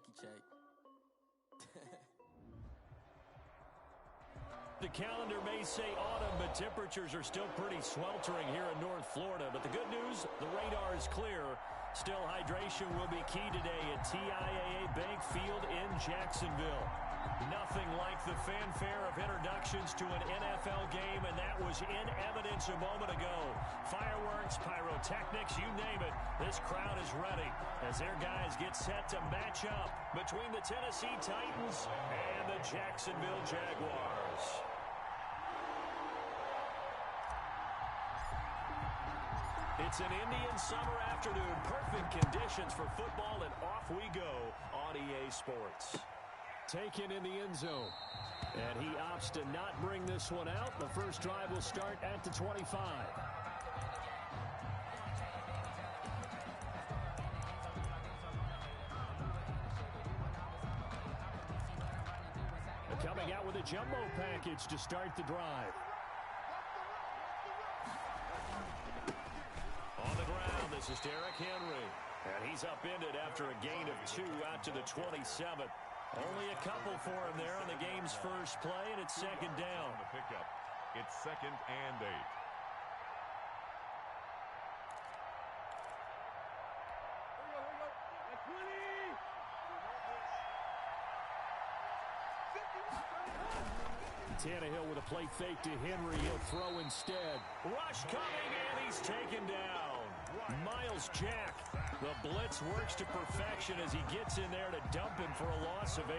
Cheeky check. The calendar may say autumn, but temperatures are still pretty sweltering here in North Florida. But the good news, the radar is clear. Still, hydration will be key today at TIAA Bank Field in Jacksonville. Nothing like the fanfare of introductions to an NFL game, and that was in evidence a moment ago. Fireworks, pyrotechnics, you name it. This crowd is ready as their guys get set to match up between the Tennessee Titans and the Jacksonville Jaguars. It's an Indian summer afternoon. Perfect conditions for football, and off we go on EA Sports. Taken in the end zone. And he opts to not bring this one out. The first drive will start at the 25. Coming out with a jumbo package to start the drive. On the ground, this is Derrick Henry. And he's upended after a gain of 2 out to the 27. Only a couple for him there on the game's first play, and it's second down. On the pickup, it's 2nd and 8. Tannehill with a play fake to Henry. He'll throw instead. Rush coming, and he's taken down. Miles Jack. The blitz works to perfection as he gets in there to dump him for a loss of 8.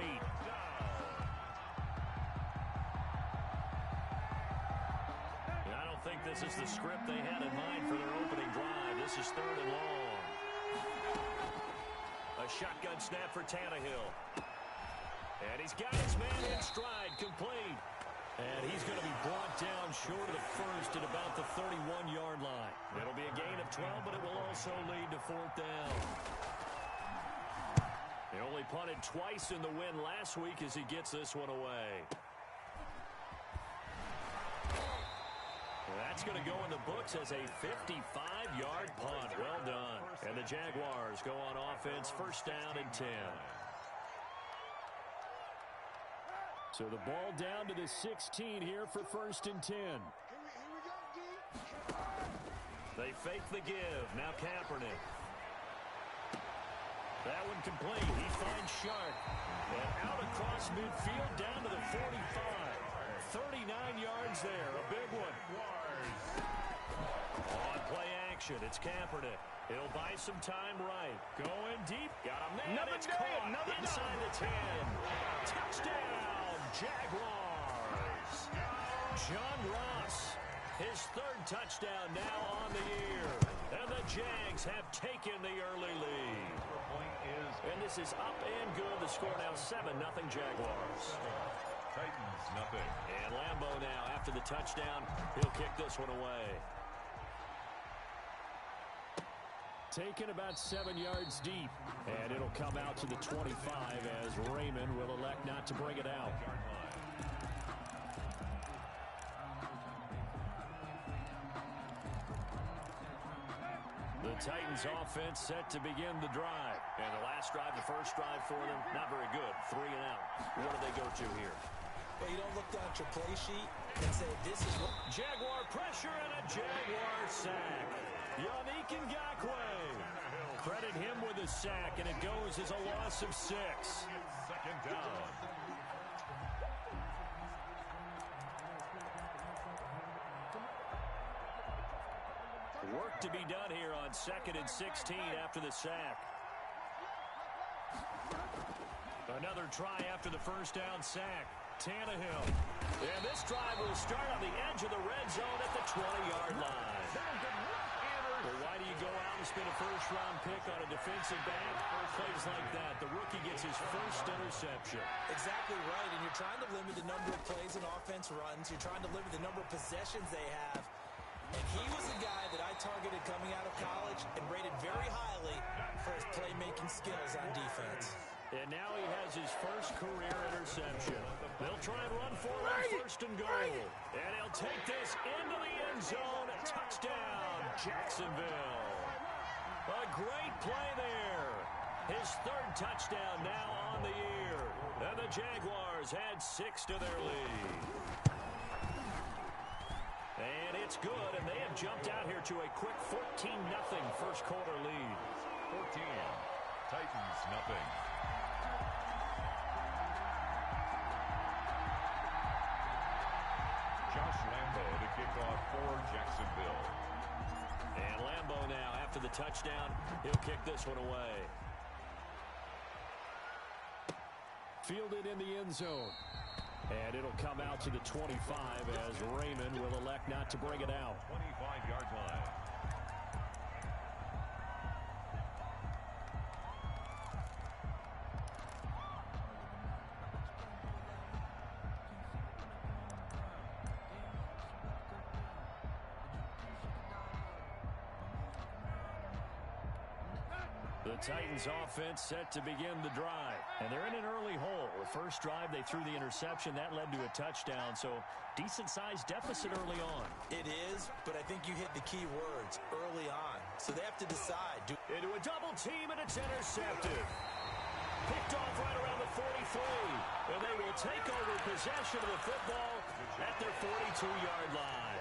And I don't think this is the script they had in mind for their opening drive. This is 3rd and long. A shotgun snap for Tannehill. And he's got his man in stride, complete. And he's going to be brought down short of the first at about the 31-yard line. It'll be a gain of 12, but it will also lead to 4th down. He only punted twice in the win last week as he gets this one away. That's going to go in the books as a 55-yard punt. Well done. And the Jaguars go on offense, 1st down and 10. So the ball down to the 16 here for 1st and 10. They fake the give. Now Kaepernick. That one complete. He finds Sharp. And out across midfield down to the 45. 39 yards there. A big one. On play action, it's Kaepernick. He'll buy some time right. Going deep. Got a man. It's caught inside the 10. Touchdown. Jaguars. John Ross, his 3rd touchdown now on the year. And the Jags have taken the early lead. And this is up and good. The score now 7-0 Jaguars. Titans, nothing. And Lambeau now, after the touchdown, he'll kick this one away. Taken about 7 yards deep. And it'll come out to the 25 as Raymond will elect not to bring it out. The Titans offense set to begin the drive. And the last drive, the first drive for them, not very good. 3 and out. What do they go to here? Well, you don't look down at your play sheet and say, this is what... Jaguar pressure and a Jaguar sack. Yannick Ngakoue. Credit him with a sack, and it goes as a loss of 6. 2nd down. Work to be done here on 2nd and 16 after the sack. Another try after the first down sack. Tannehill. And this drive will start on the edge of the red zone at the 20-yard line. Well, why do you go out and spend a first-round pick on a defensive back for plays like that? The rookie gets his first interception. Exactly right, and you're trying to limit the number of plays an offense runs. You're trying to limit the number of possessions they have. And he was a guy that I targeted coming out of college and rated very highly for his playmaking skills on defense. And now he has his first career interception. They'll try and run for it on 1st and goal. And he'll take this into the end zone. Touchdown, Jacksonville. A great play there. His third touchdown now on the year. And the Jaguars add 6 to their lead. And it's good, and they have jumped out here to a quick 14-0 first quarter lead. 14. Titans, nothing. Josh Lambo to kick off for Jacksonville. And Lambo now, after the touchdown, he'll kick this one away. Fielded in the end zone. And it'll come out to the 25 as Raymond will elect not to bring it out. 25-yard line. The Titans offense set to begin the drive. And they're in an early hole. The first drive, they threw the interception. That led to a touchdown. So decent-sized deficit early on. It is, but I think you hit the key words early on. So they have to decide. Into a double team, and it's intercepted. Picked off right around the 43. And they will take over possession of the football at their 42-yard line.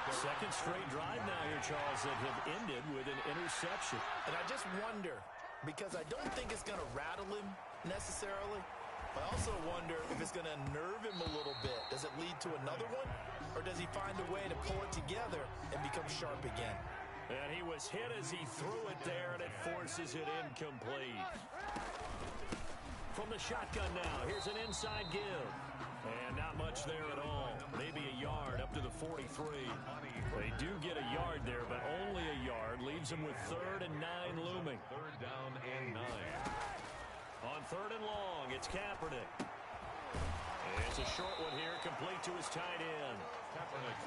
Second straight drive now here, Charles, that have ended with an interception. And I just wonder, because I don't think it's going to rattle him necessarily, I also wonder if it's going to nerve him a little bit. Does it lead to another one? Or does he find a way to pull it together and become sharp again? And he was hit as he threw it there, and it forces it incomplete. From the shotgun now, here's an inside give. And not much there at all. Maybe a yard up to the 43. They do get a yard there, but only a yard. Leaves them with 3rd and 9 looming. 3rd down and 9. On 3rd and long, it's Kaepernick. It's a short one here, complete to his tight end.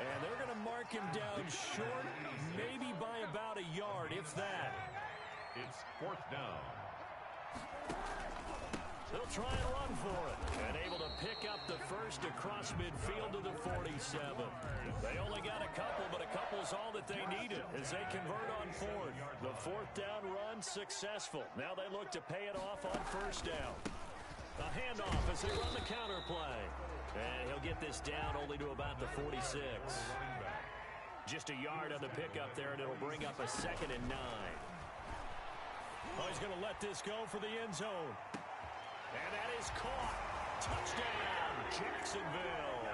And they're going to mark him down short, maybe by about a yard, if that. It's 4th down. They'll try and run for it. And able to pick up the first across midfield to the 47. They only got a couple, but a couple's all that they needed as they convert on 4th. The 4th down run successful. Now they look to pay it off on 1st down. A handoff as they run the counter play. And he'll get this down only to about the 46. Just a yard on the pickup there, and it'll bring up a 2nd and 9. Oh, he's going to let this go for the end zone. And that is caught. Touchdown, Jacksonville.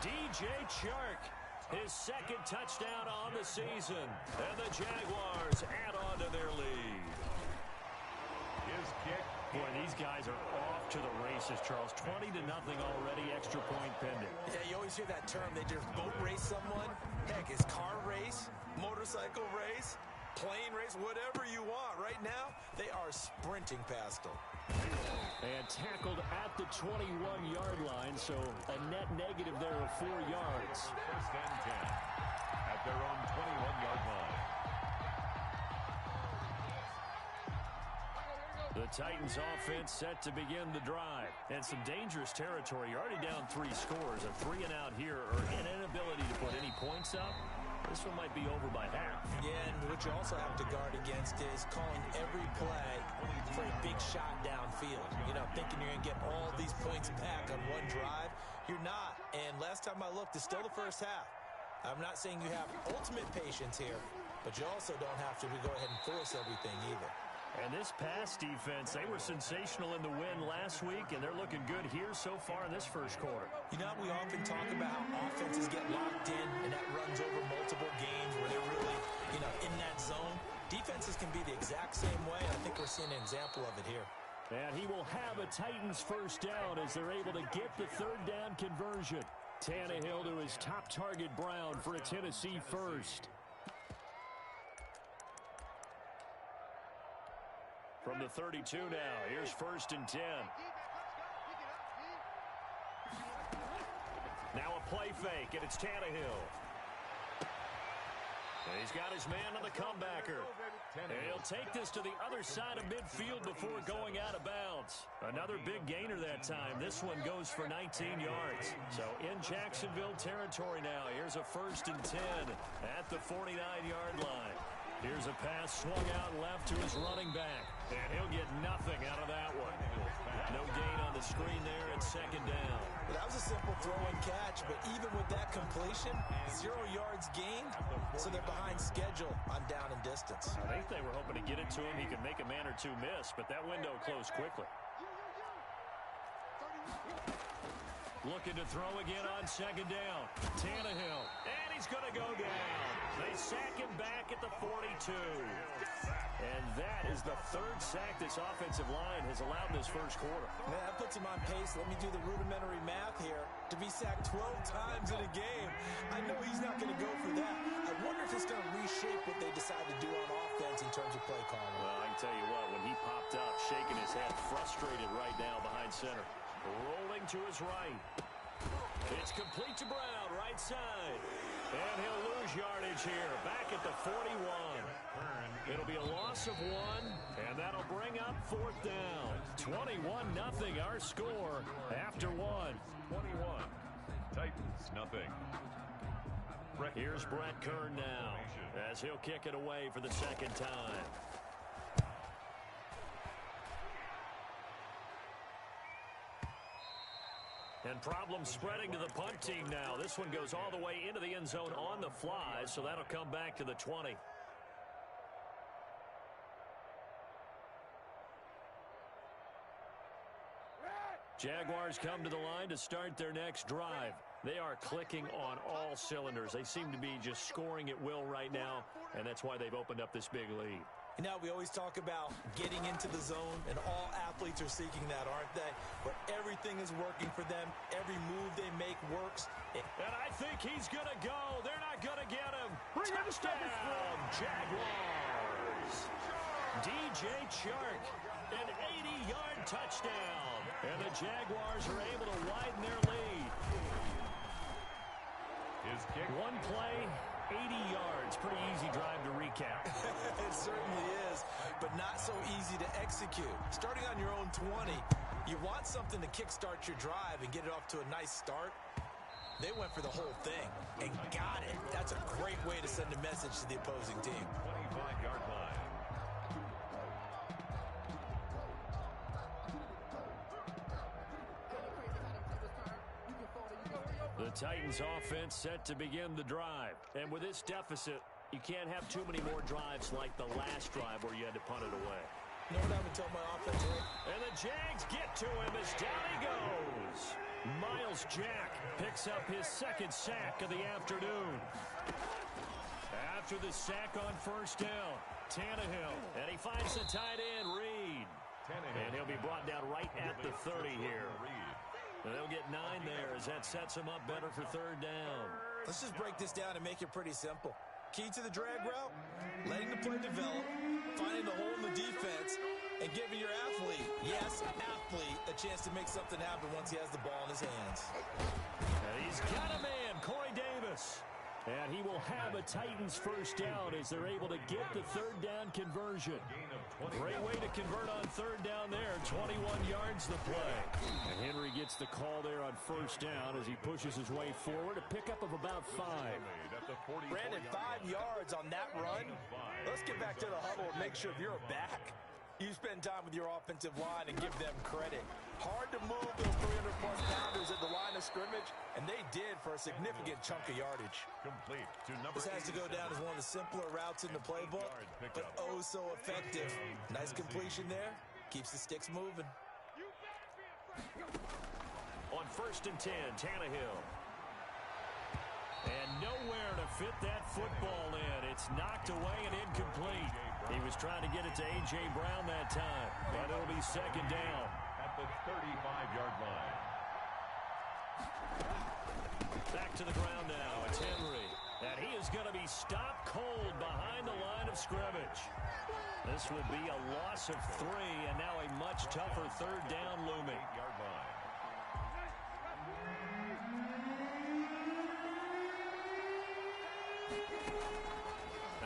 DJ Chark, his 2nd touchdown on the season. And the Jaguars add on to their lead. His kick. Boy, these guys are off to the races, Charles. 20-0 already, extra point pending. Yeah, you always hear that term. They just boat race someone. Heck, it's car race, motorcycle race, plane race, whatever you want. Right now, they are sprinting past them. And tackled at the 21-yard line, so a net negative there of 4 yards. 1st and 10 at their own 21-yard line. The Titans offense set to begin the drive. And some dangerous territory. You're already down 3 scores. A 3 and out here, or an inability to put any points up. This one might be over by half. Yeah, and what you also have to guard against is calling every play for a big shot downfield. You know, thinking you're going to get all these points back on one drive. You're not. And last time I looked, it's still the first half. I'm not saying you have ultimate patience here, but you also don't have to go ahead and force everything either. And this pass defense, they were sensational in the win last week, and they're looking good here so far in this first quarter. You know, we often talk about how offenses get locked in, and that runs over multiple games where they're really, in that zone. Defenses can be the exact same way, and I think we're seeing an example of it here. And he will have a Titans first down as they're able to get the 3rd down conversion. Tannehill to his top target, Brown, for a Tennessee first. From the 32 now, here's 1st and 10. Now a play fake, and it's Tannehill. And he's got his man on the comebacker. And he'll take this to the other side of midfield before going out of bounds. Another big gainer that time. This one goes for 19 yards. So in Jacksonville territory now. Here's a 1st and 10 at the 49-yard line. Here's a pass swung out left to his running back. And he'll get nothing out of that one. No gain on the screen there at second down. Well, that was a simple throw and catch, but even with that completion, 0 yards gained, so they're behind schedule on down and distance. I think they were hoping to get it to him. He could make a man or two miss, but that window closed quickly. Looking to throw again on second down. Tannehill, and he's going to go down. They sack him back at the 42. And that is the third sack this offensive line has allowed in this first quarter. Man, that puts him on pace. Let me do the rudimentary math here. To be sacked 12 times in a game, I know he's not going to go for that. I wonder if it's going to reshape what they decide to do on offense in terms of play calling. Well, I can tell you what, when he popped up, shaking his head, frustrated right now behind center. Rolling to his right. It's complete to Brown, right side. And he'll lose yardage here, back at the 41. It'll be a loss of 1, and that'll bring up fourth down. 21-0 our score after 1. 21. Titans, nothing. Here's Brett Kern now, as he'll kick it away for the second time. And problems spreading to the punt team now. This one goes all the way into the end zone on the fly, so that'll come back to the 20. Jaguars come to the line to start their next drive. They are clicking on all cylinders. They seem to be just scoring at will right now, and that's why they've opened up this big lead. You know, we always talk about getting into the zone, and all athletes are seeking that, aren't they? Where everything is working for them, every move they make works. And I think he's going to go. They're not going to get him. Touchdown, Jaguars. DJ Chark, an 80-yard touchdown. And the Jaguars are able to widen their lead. His kick. One play, 80 yards. Pretty easy drive to recap. It certainly is, but not so easy to execute. Starting on your own 20, you want something to kickstart your drive and get it off to a nice start. They went for the whole thing and got it. That's a great way to send a message to the opposing team. 25-yard line. The Titans offense set to begin the drive. And with this deficit, you can't have too many more drives like the last drive where you had to punt it away. You know what I would tell my offense? And the Jags get to him as down he goes. Miles Jack picks up his second sack of the afternoon. After the sack on first down, Tannehill. And he finds the tight end, Reed. And he'll be brought down right at the 30 here. And they'll get 9 there as that sets him up better for third down. Let's just break this down and make it pretty simple. Key to the drag route, letting the play develop, finding the hole in the defense, and giving your athlete, yes, athlete, a chance to make something happen once he has the ball in his hands. And he's got a man, Corey Davis. And he will have a Titans first down as they're able to get the third down conversion. Great way to convert on third down there. 21 yards the play. And Henry gets the call there on first down as he pushes his way forward. A pickup of about 5. Brandon, 5 yards on that run. Let's get back to the huddle and make sure if you're a back, you spend time with your offensive line and give them credit. Hard to move those 300-plus pounders at the line of scrimmage, and they did for a significant chunk of yardage. Complete to number This has to go down as one of the simpler routes in the playbook, but oh so effective. Nice completion there. Keeps the sticks moving. On first and 10, Tannehill. And nowhere to fit that football in. It's knocked away and incomplete. He was trying to get it to A.J. Brown that time, but it'll be second down. At the 35-yard line. Back to the ground now. It's Henry. And he is going to be stopped cold behind the line of scrimmage. This will be a loss of 3, and now a much tougher third down looming. 8-yard line.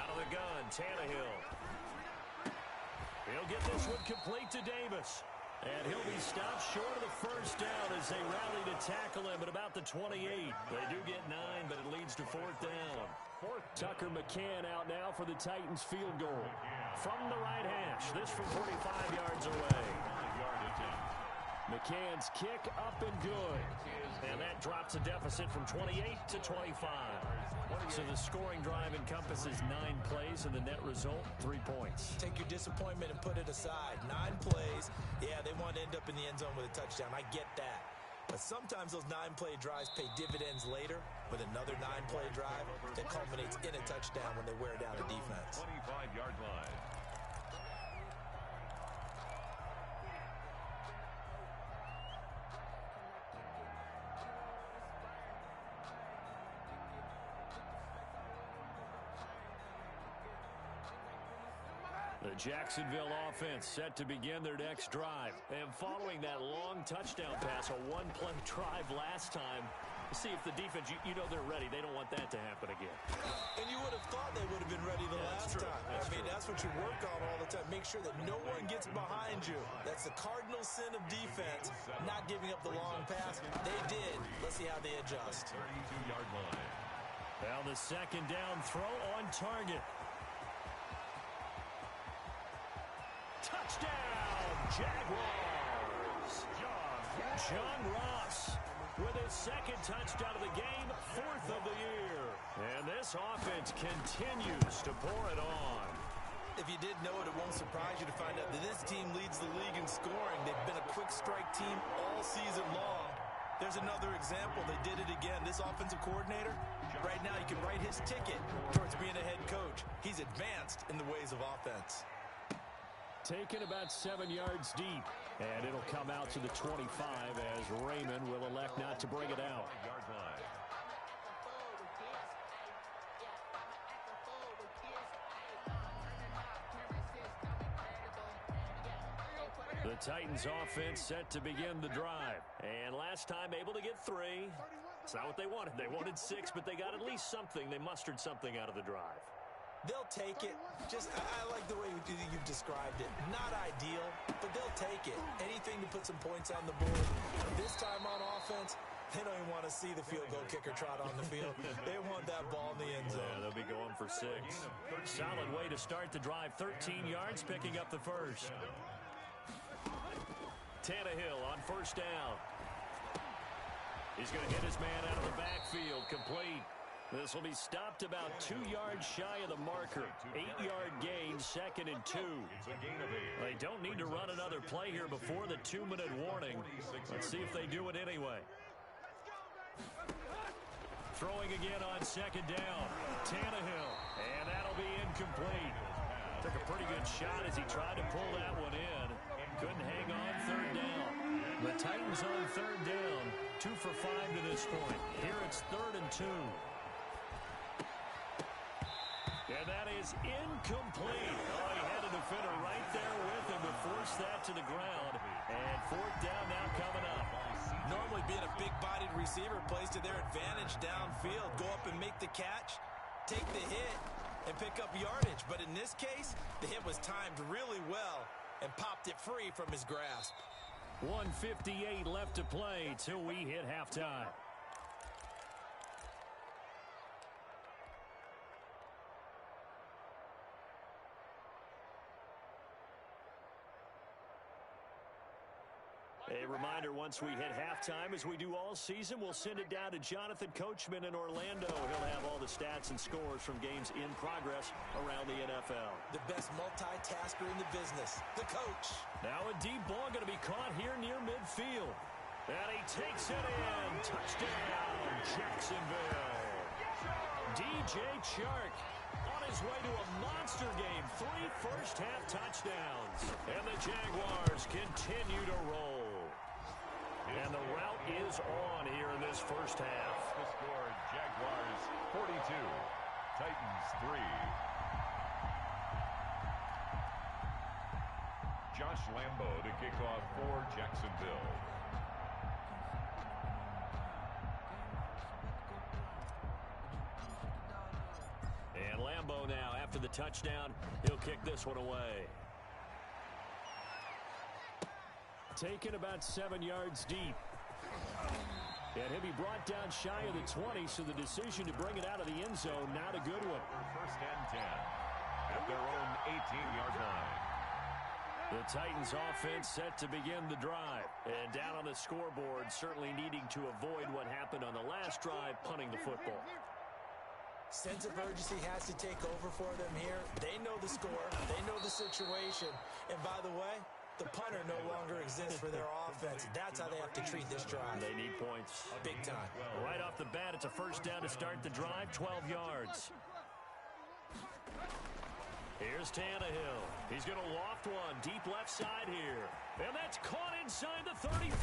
Out of the gun, Tannehill. He'll get this one complete to Davis. And he'll be stopped short of the first down as they rally to tackle him at about the 28. They do get 9, but it leads to fourth down. Tucker McCann out now for the Titans field goal. From the right hash, this from 45 yards away. McCann's kick up and good. And that drops a deficit from 28 to 25. So the scoring drive encompasses 9 plays, and the net result, 3 points. Take your disappointment and put it aside. 9 plays. Yeah, they want to end up in the end zone with a touchdown. I get that. But sometimes those 9-play drives pay dividends later with another 9-play drive that culminates in a touchdown when they wear down a defense. 25-yard line. The Jacksonville offense set to begin their next drive. And following that long touchdown pass, a one-play drive last time, see if the defense, you know they're ready. They don't want that to happen again. And you would have thought they would have been ready the last time. That's what you work on all the time. Make sure that no one gets behind you. That's the cardinal sin of defense, not giving up the long pass. They did. Let's see how they adjust. 32-yard line. Now the second down throw on target. Touchdown, Jaguars! John Ross with his second touchdown of the game, 4th of the year. And this offense continues to pour it on. If you didn't know it, it won't surprise you to find out that this team leads the league in scoring. They've been a quick strike team all season long. There's another example. They did it again. This offensive coordinator, right now, you can write his ticket towards being a head coach. He's advanced in the ways of offense. Taken about 7 yards deep. And it'll come out to the 25 as Raymond will elect not to bring it out. The Titans offense set to begin the drive. And last time able to get 3. It's not what they wanted. They wanted 6, but they got at least something. They mustered something out of the drive. They'll take it. I like the way you've described it. Not ideal, but they'll take it. Anything to put some points on the board. This time on offense, they don't even want to see the field goal kicker trot on the field. They want that ball in the end zone. Yeah, they'll be going for 6. Solid way to start the drive. 13 yards, picking up the first. Tannehill on first down. He's going to hit his man out of the backfield. Complete. This will be stopped about 2 yards shy of the marker. 8-yard gain, 2nd and 2. They don't need to run another play here before the 2-minute warning. Let's see if they do it anyway. Throwing again on 2nd down. Tannehill. And that'll be incomplete. Took a pretty good shot as he tried to pull that one in. Couldn't hang on 3rd down. The Titans on 3rd down. 2 for 5 to this point. Here it's 3rd and 2. And that is incomplete. Oh, he had a defender right there with him to force that to the ground. And 4th down now coming up. Normally being a big-bodied receiver plays to their advantage downfield. Go up and make the catch, take the hit, and pick up yardage. But in this case, the hit was timed really well and popped it free from his grasp. 1:58 left to play till we hit halftime. A reminder, once we hit halftime, as we do all season, we'll send it down to Jonathan Coachman in Orlando. He'll have all the stats and scores from games in progress around the NFL. The best multitasker in the business, the coach. Now a deep ball going to be caught here near midfield. And he takes it in. Touchdown, Jacksonville. DJ Chark on his way to a monster game. 3 first-half touchdowns. And the Jaguars continue to roll. And the route is on here in this first half. The score, Jaguars 42, Titans 3. Josh Lambo to kick off for Jacksonville. And Lambo now, after the touchdown, he'll kick this one away. Taken about 7 yards deep. And he'll be brought down shy of the 20, so the decision to bring it out of the end zone, not a good one. First and 10 at their own 18-yard line. The Titans offense set to begin the drive. And down on the scoreboard, certainly needing to avoid what happened on the last drive, punting the football. Sense of urgency has to take over for them here. They know the score. They know the situation. And by the way, the punter no longer exists for their offense. That's how they have to treat this drive. They need points. Big time. Right off the bat, it's a first down to start the drive, 12 yards. Here's Tannehill. He's going to loft one deep left side here. And that's caught inside the 35.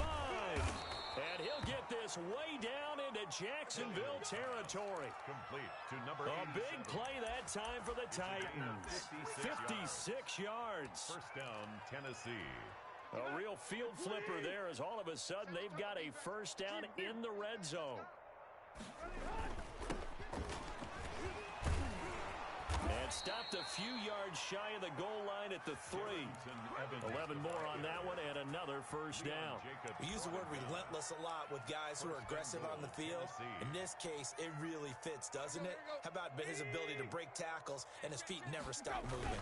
And he'll get this way down into Jacksonville territory. Complete to number A big play that time for the Titans. 56 yards. First down, Tennessee. A real field flipper there as all of a sudden they've got a first down in the red zone. And stopped a few yards shy of the goal line at the 3. 11 more on that one and another first down. We use the word relentless a lot with guys who are aggressive on the field. In this case, it really fits, doesn't it? How about his ability to break tackles and his feet never stop moving?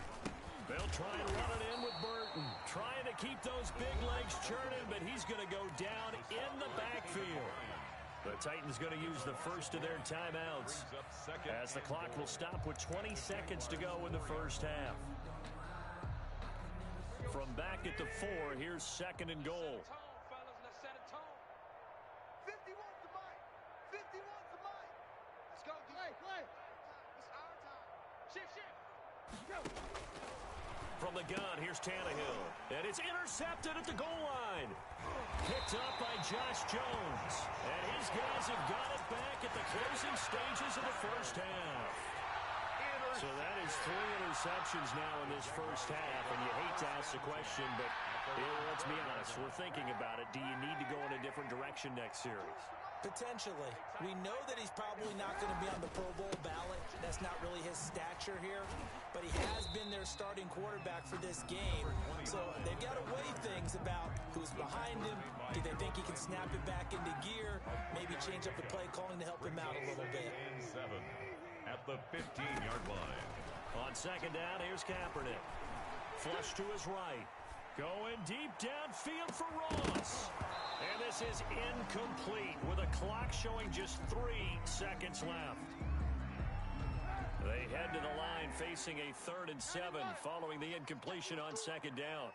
They'll try and run it in with Burton. Trying to keep those big legs churning, but he's going to go down in the backfield. The Titans going to use the first of their timeouts as the clock will stop with 20 seconds to go in the first half. From back at the 4, here's second and goal. From the gun, here's Tannehill. And it's intercepted at the goal line. Picked up by Josh Jones. And his guys have got it back at the closing stages of the first half. So that is 3 interceptions now in this first half. And you hate to ask the question, but let's be honest. We're thinking about it. Do you need to go in a different direction next series? Potentially. We know that he's probably not going to be on the Pro Bowl ballot. That's not really his stature here. But he has been their starting quarterback for this game. So they've got to weigh things about who's behind him. Do they think he can snap it back into gear? Maybe change up the play calling to help him out a little bit. 7 at the 15-yard line. On second down, here's Kaepernick. Flush to his right. Going deep downfield for Ross. And this is incomplete with a clock showing just 3 seconds left. They head to the line facing a 3rd and 7 following the incompletion on second down.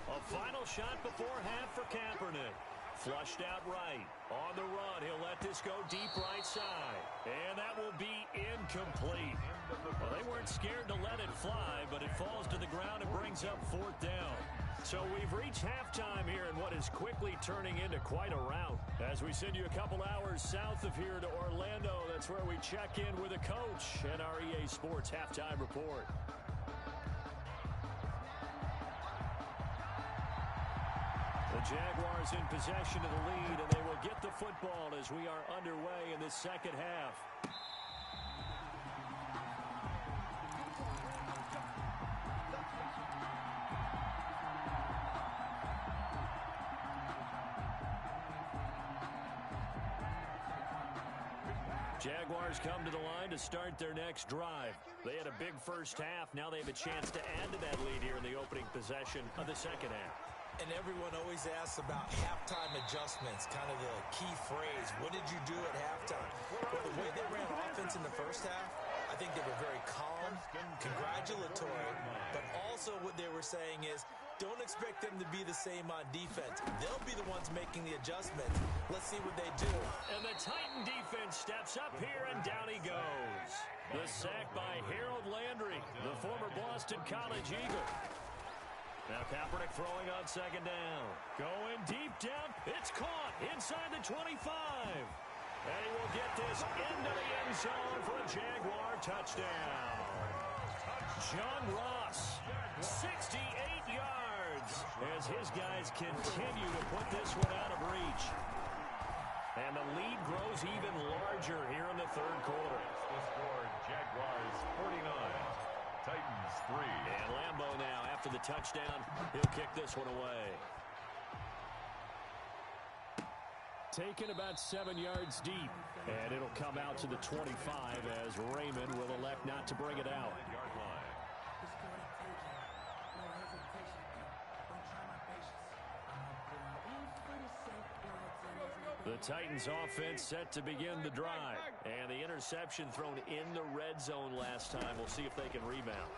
A final shot before half for Kaepernick. Flushed out right. On the run, he'll let this go deep right side. And that will be incomplete. Well, they weren't scared to let it fly, but it falls to the ground and brings up 4th down. So we've reached halftime here in what is quickly turning into quite a rout. As we send you a couple hours south of here to Orlando, that's where we check in with a coach and our EA Sports Halftime Report. The Jaguars in possession of the lead, and they will get the football as we are underway in the second half. Jaguars come to the line to start their next drive. They had a big first half. Now they have a chance to add to that lead here in the opening possession of the second half. And everyone always asks about halftime adjustments, kind of the key phrase. What did you do at halftime? Well, the way they ran offense in the first half, I think they were very calm, congratulatory, but also what they were saying is, don't expect them to be the same on defense. They'll be the ones making the adjustments. Let's see what they do. And the Titan defense steps up here, and down he goes. The sack by Harold Landry, the former Boston College Eagle. Now Kaepernick throwing on second down. Going deep down. It's caught inside the 25. And he will get this into the end zone for a Jaguar touchdown. John Ross, 68 yards, as his guys continue to put this one out of reach. And the lead grows even larger here in the third quarter. The score, Jaguars 49. Titans 3. And Lambeau now, after the touchdown, he'll kick this one away. taken about 7 yards deep. And it'll come out to the 25 as Raymond will elect not to bring it out. The Titans offense set to begin the drive. And the interception thrown in the red zone last time. We'll see if they can rebound.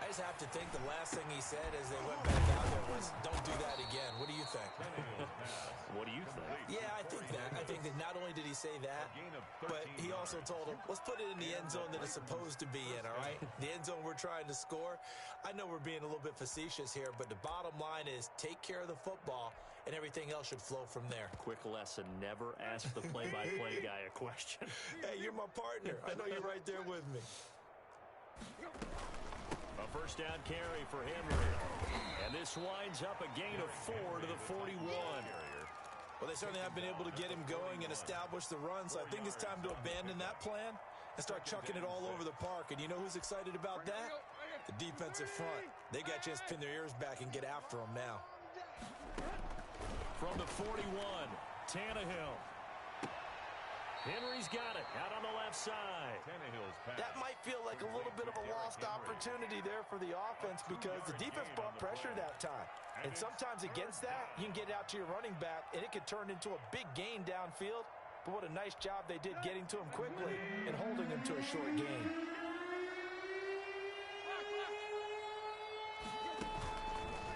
I just have to think the last thing he said as they went back out there was, don't do that again. What do you think? What do you think? Yeah, I think that. I think that not only did he say that, but he also told him, let's put it in the end zone that it's supposed to be in, all right? The end zone we're trying to score. I know we're being a little bit facetious here, but the bottom line is take care of the football, and everything else should flow from there. Quick lesson, never ask the play-by-play guy a question. Hey, you're my partner. I know you're right there with me. A first down carry for Henry. And this winds up a gain of 4 to the 41. Well, they certainly have been able to get him going and establish the run, so I think it's time to abandon that plan and start chucking it all over the park. And you know who's excited about that? The defensive front. They got a chance to pin their ears back and get after him now. From the 41, Tannehill. Henry's got it out on the left side. That might feel like a little bit of a lost opportunity there for the offense because the defense brought pressure that time. And sometimes against that, you can get out to your running back, and it could turn into a big gain downfield. But what a nice job they did getting to him quickly and holding him to a short gain.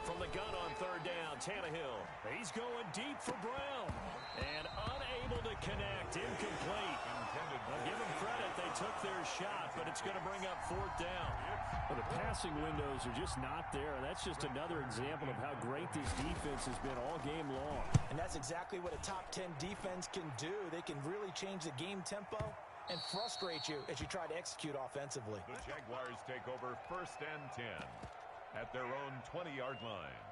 From the gun on third down, Tannehill. He's going deep for Brown. And unable to connect, incomplete. I'll give them credit, they took their shot, but it's going to bring up fourth down. Well, the passing windows are just not there. That's just another example of how great this defense has been all game long. And that's exactly what a top 10 defense can do. They can really change the game tempo and frustrate you as you try to execute offensively. The Jaguars take over first and 10 at their own 20-yard line.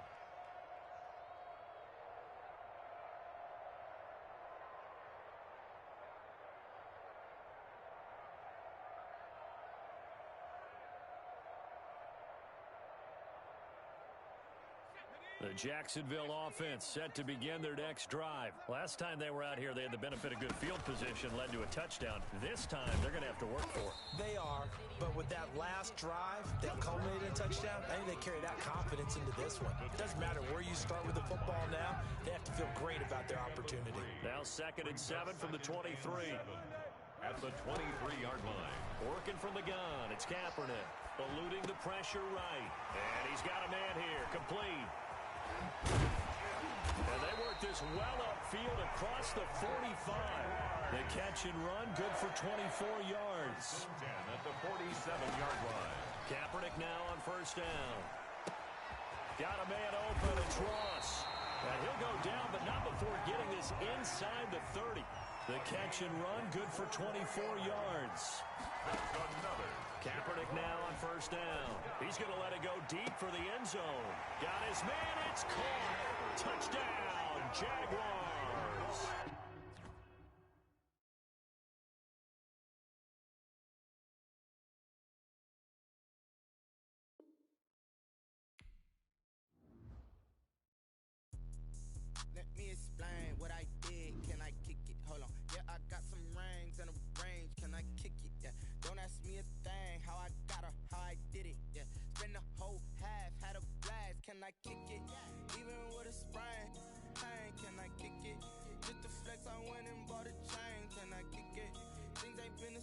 The Jacksonville offense set to begin their next drive. Last time they were out here, they had the benefit of good field position, led to a touchdown. This time, they're going to have to work for it. They are, but with that last drive that culminated in a touchdown, I think they carry that confidence into this one. It doesn't matter where you start with the football now. They have to feel great about their opportunity. Now 2nd and 7 from the 23. At the 23-yard line. Working from the gun, it's Kaepernick. Eluding the pressure right. And he's got a man here, complete. And they work this well upfield across the 45. The catch and run, good for 24 yards. At the 47-yard line. Kaepernick now on first down. Got a man open, it's Ross. And he'll go down, but not before getting this inside the 30. The catch and run, good for 24 yards. That's another. Kaepernick now on first down. He's going to let it go deep for the end zone. Got his man, it's caught. Touchdown, Jaguars.